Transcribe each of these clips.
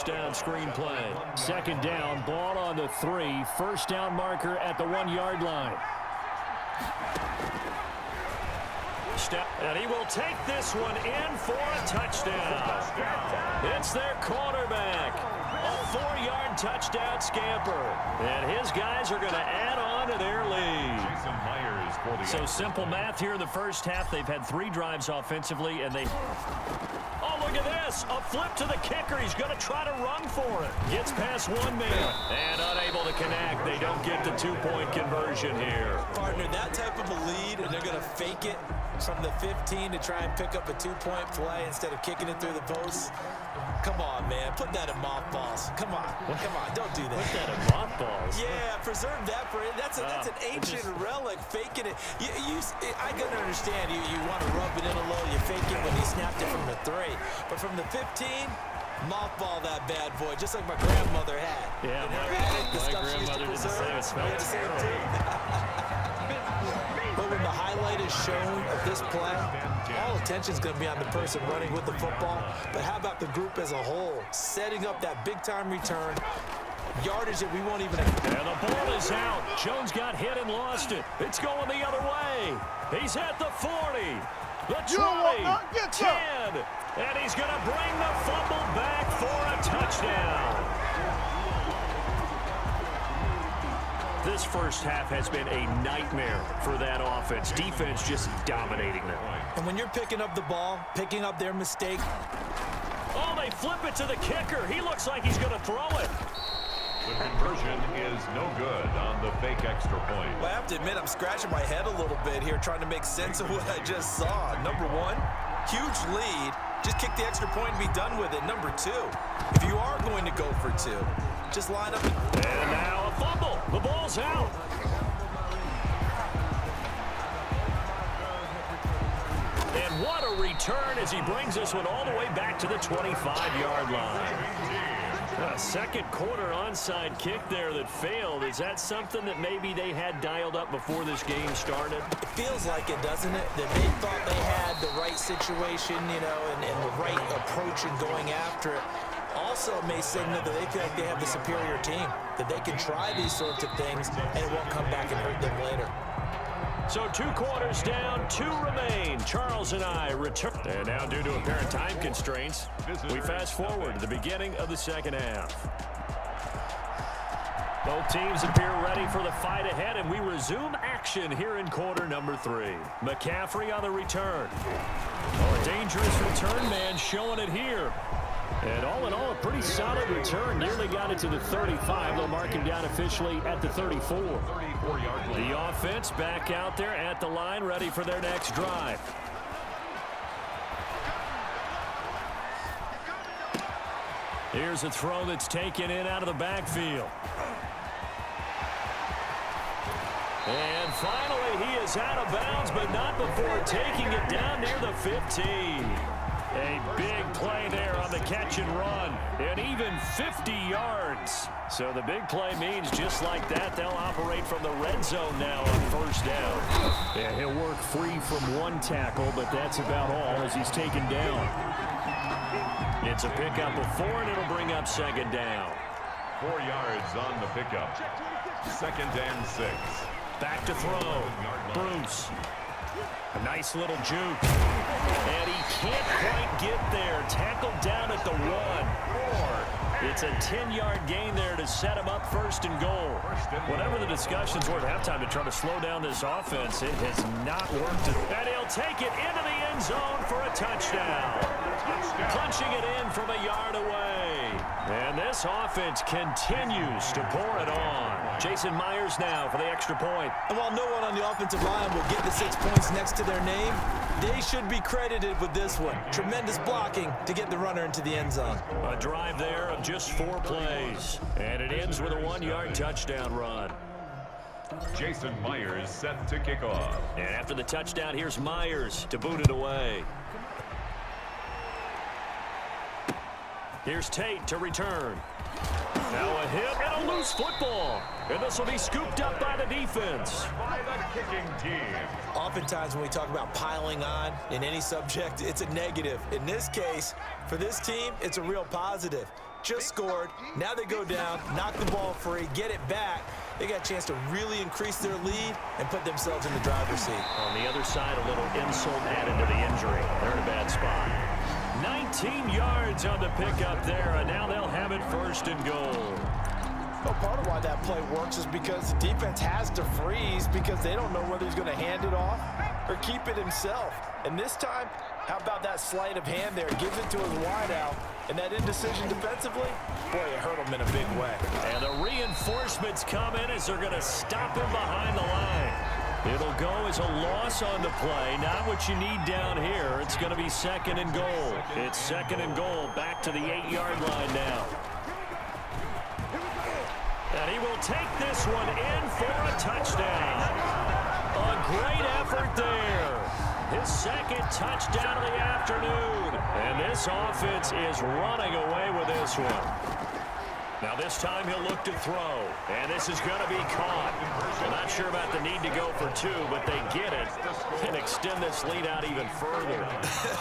first down screenplay. Second down, ball on the 3. First down marker at the 1-yard line. And he will take this one in for a touchdown. It's their quarterback. A 4-yard touchdown scamper. And his guys are going to add on to their lead. So simple math here in the first half. They've had 3 drives offensively, and they... Oh, look at this. A flip to the kicker. He's going to try to run for it. Gets past one man. And unable to connect. They don't get the 2-point conversion here. Partner, that type of a lead, and they're going to fake it from the 15 to try and pick up a 2-point play instead of kicking it through the posts. Come on, man. Put that in mothballs. Come on. Come on. Don't do that. Put that in mothballs? Yeah, preserve that for it. That's an ancient relic. Faking it. I can understand. You want to rub it in a little. You fake it when he snapped it from the 3. But from the 15, mothball that bad boy, just like my grandmother had. Yeah, my grandmother did the same. It smelled terrible. But when the highlight is shown of this play, all attention is going to be on the person running with the football. But how about the group as a whole, setting up that big-time return, yardage that we won't even... And the ball is out. Jones got hit and lost it. It's going the other way. He's at the 40, the 20, 10, and he's going to bring the fumble back for a touchdown. This first half has been a nightmare for that offense. Defense just dominating them. And when you're picking up the ball, picking up their mistake. Oh, they flip it to the kicker. He looks like he's going to throw it. The conversion is no good on the fake extra point. Well, I have to admit, I'm scratching my head a little bit here trying to make sense of what I just saw. Number 1, huge lead. Just kick the extra point and be done with it. Number 2, if you are going to go for 2, just line up. And now a fumble. The ball's out. And what a return as he brings this one all the way back to the 25-yard line. A second quarter onside kick there that failed. Is that something that maybe they had dialed up before this game started? It feels like it, doesn't it? That they thought they had the right situation, you know, and the right approach in going after it. Also may signal that they feel like they have the superior team, that they can try these sorts of things and it won't come back and hurt them later. So 2 quarters down, 2 remain. Charles and I return. And now due to apparent time constraints, we fast forward to the beginning of the second half. Both teams appear ready for the fight ahead, and we resume action here in quarter number 3. McCaffrey on the return. Oh, a dangerous return man showing it here. And all in all, a pretty solid return. Nearly got it to the 35. They'll mark him down officially at the 34. The offense back out there at the line, ready for their next drive. Here's a throw that's taken in out of the backfield. And finally, he is out of bounds, but not before taking it down near the 15. A big play there on the catch and run, and even 50 yards. So the big play means just like that, they'll operate from the red zone now on first down. Yeah, he'll work free from 1 tackle, but that's about all as he's taken down. It's a pickup of 4, and it'll bring up second down. 4 yards on the pickup. 2nd and 6. Back to throw. Bruce. A nice little juke. And he can't quite get there. Tackled down at the 1. It's a 10-yard gain there to set him up first and goal. Whatever the discussions were at halftime to try to slow down this offense, it has not worked. And he'll take it into the end zone for a touchdown. Punching it in from a yard away. And this offense continues to pour it on. Jason Myers now for the extra point. And while no one on the offensive line will get the 6 points next to their name, they should be credited with this one. Tremendous blocking to get the runner into the end zone. A drive there of just 4 plays. And it ends with a 1-yard touchdown run. Jason Myers set to kick off. And after the touchdown, here's Myers to boot it away. Here's Tate to return. Now a hit and a loose football. And this will be scooped up by the defense. By the kicking team. Oftentimes when we talk about piling on in any subject, it's a negative. In this case, for this team, it's a real positive. just scored. Now they go down, knock the ball free, get it back. They got a chance to really increase their lead and put themselves in the driver's seat. On the other side, a little insult added to the injury. They're in a bad spot. 19 yards on the pickup there, and now they'll have it first and goal. Well, part of why that play works is because the defense has to freeze because they don't know whether he's going to hand it off or keep it himself. And this time, how about that sleight of hand there? Gives it to his wideout, and that indecision defensively, boy, it hurt him in a big way. And the reinforcements come in as they're going to stop him behind the line. It'll go as a loss on the play. Not what you need down here. It's going to be second and goal. It's second and goal back to the 8-yard line now. And he will take this one in for a touchdown. A great effort there. His second touchdown of the afternoon. And this offense is running away with this one. Now this time he'll look to throw. And this is going to be caught. I'm not sure about the need to go for two, but they get it and extend this lead out even further.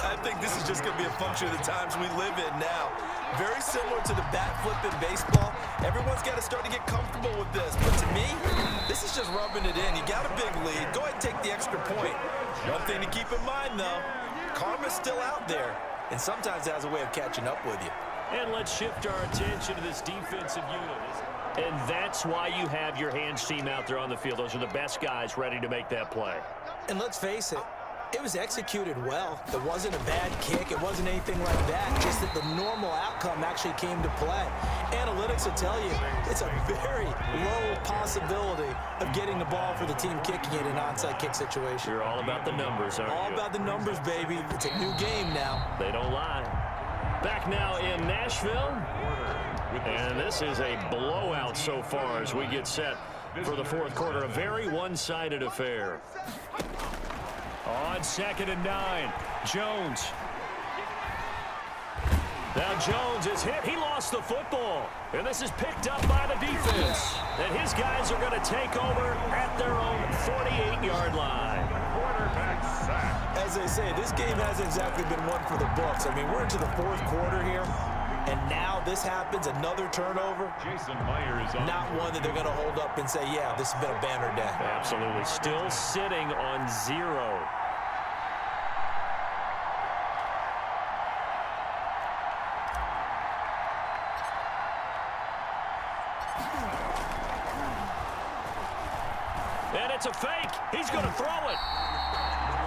I think this is just going to be a function of the times we live in now. Very similar to the bat flip in baseball. Everyone's got to start to get comfortable with this. But to me, this is just rubbing it in. You got a big lead. Go ahead and take the extra point. One thing to keep in mind, though, karma's still out there. And sometimes it has a way of catching up with you. And let's shift our attention to this defensive unit. And that's why you have your hands team out there on the field. Those are the best guys ready to make that play. And let's face it, it was executed well. It wasn't a bad kick. It wasn't anything like that. Just that the normal outcome actually came to play. Analytics will tell you it's a very low possibility of getting the ball for the team kicking it in an onside kick situation. You're all about the numbers, aren't you? All about the numbers, baby. It's a new game now. They don't lie. Back now in Nashville. And this is a blowout so far as we get set for the fourth quarter. A very one-sided affair. On second and 9, Jones. Now Jones is hit. He lost the football. And this is picked up by the defense. And his guys are going to take over at their own 48-yard line. Quarterback sack. As they say, this game hasn't exactly been one for the books. I mean, we're into the fourth quarter here, and now this happens, another turnover. Jason Myers on. Not one that they're going to hold up and say, yeah, this has been a banner day. Absolutely. Still sitting on 0. And it's a fake. He's going to throw it.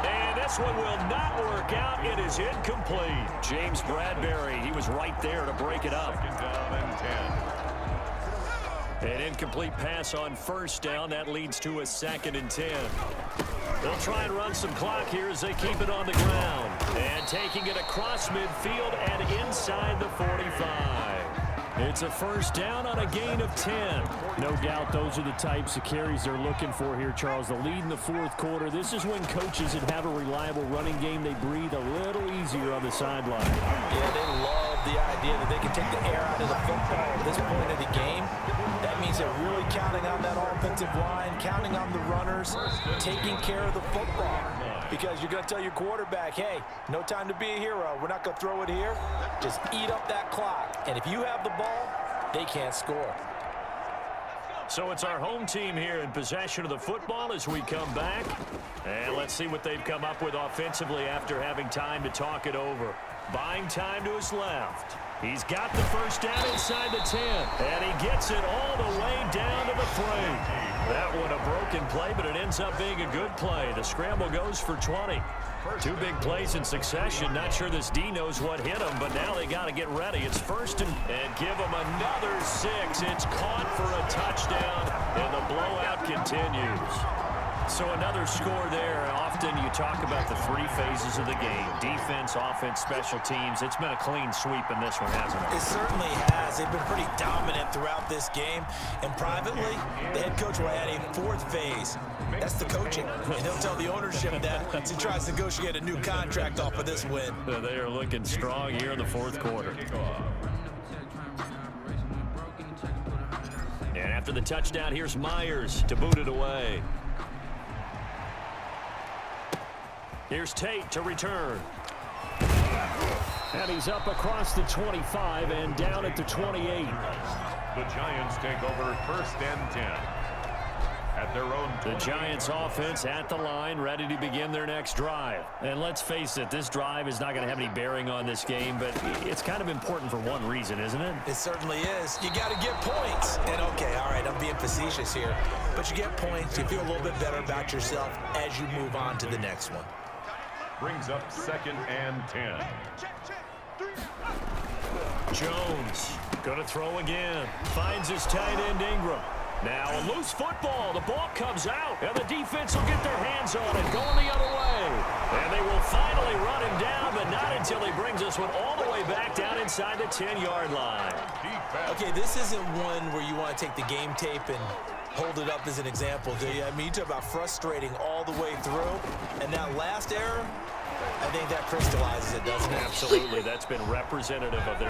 And this one will not work out. It is incomplete. James Bradbury, he was right there to break it up. Second down and 10. An incomplete pass on first down. That leads to a second and 10. They'll try and run some clock here as they keep it on the ground. And taking it across midfield and inside the 45. It's a first down on a gain of 10. No doubt those are the types of carries they're looking for here, Charles. The lead in the fourth quarter. This is when coaches that have a reliable running game, they breathe a little easier on the sideline. Yeah, they love the idea that they can take the air out of the football at this point of the game. That means they're really counting on that offensive line, counting on the runners, taking care of the football. Because you're going to tell your quarterback, hey, no time to be a hero. We're not going to throw it here. Just eat up that clock. And if you have the ball, they can't score. So it's our home team here in possession of the football as we come back. And let's see what they've come up with offensively after having time to talk it over. Buying time to his left. He's got the first down inside the 10. And he gets it all the way down to the 3. That one a broken play, but it ends up being a good play. The scramble goes for 20. 2 big plays in succession. Not sure this D knows what hit him, but now they got to get ready. It's first and give him another 6. It's caught for a touchdown, and the blowout continues. So another score there. Often you talk about the 3 phases of the game. Defense, offense, special teams. It's been a clean sweep in this one, hasn't it? It certainly has. They've been pretty dominant throughout this game. And privately, the head coach will add a 4th phase. That's the coaching. And he'll tell the ownership that as he tries to negotiate a new contract off of this win. They are looking strong here in the fourth quarter. And after the touchdown, here's Myers to boot it away. Here's Tate to return. And he's up across the 25 and down at the 28. The Giants take over 1st and 10. At their own 20. The Giants offense at the line, ready to begin their next drive. And let's face it, this drive is not going to have any bearing on this game, but it's kind of important for one reason, isn't it? It certainly is. You got to get points. And okay, all right, I'm being facetious here, but you get points, you feel a little bit better about yourself as you move on to the next one. Brings up 2nd and 10. Jones going to throw again. Finds his tight end Ingram. Now a loose football. The ball comes out, and the defense will get their hands on it, going the other way. And they will finally run him down, but not until he brings us one all the way back down inside the 10-yard line. Okay, this isn't one where you want to take the game tape and hold it up as an example, do you? I mean, you talk about frustrating all the way through, and that last error, I think that crystallizes it, doesn't it? Absolutely. That's been representative of their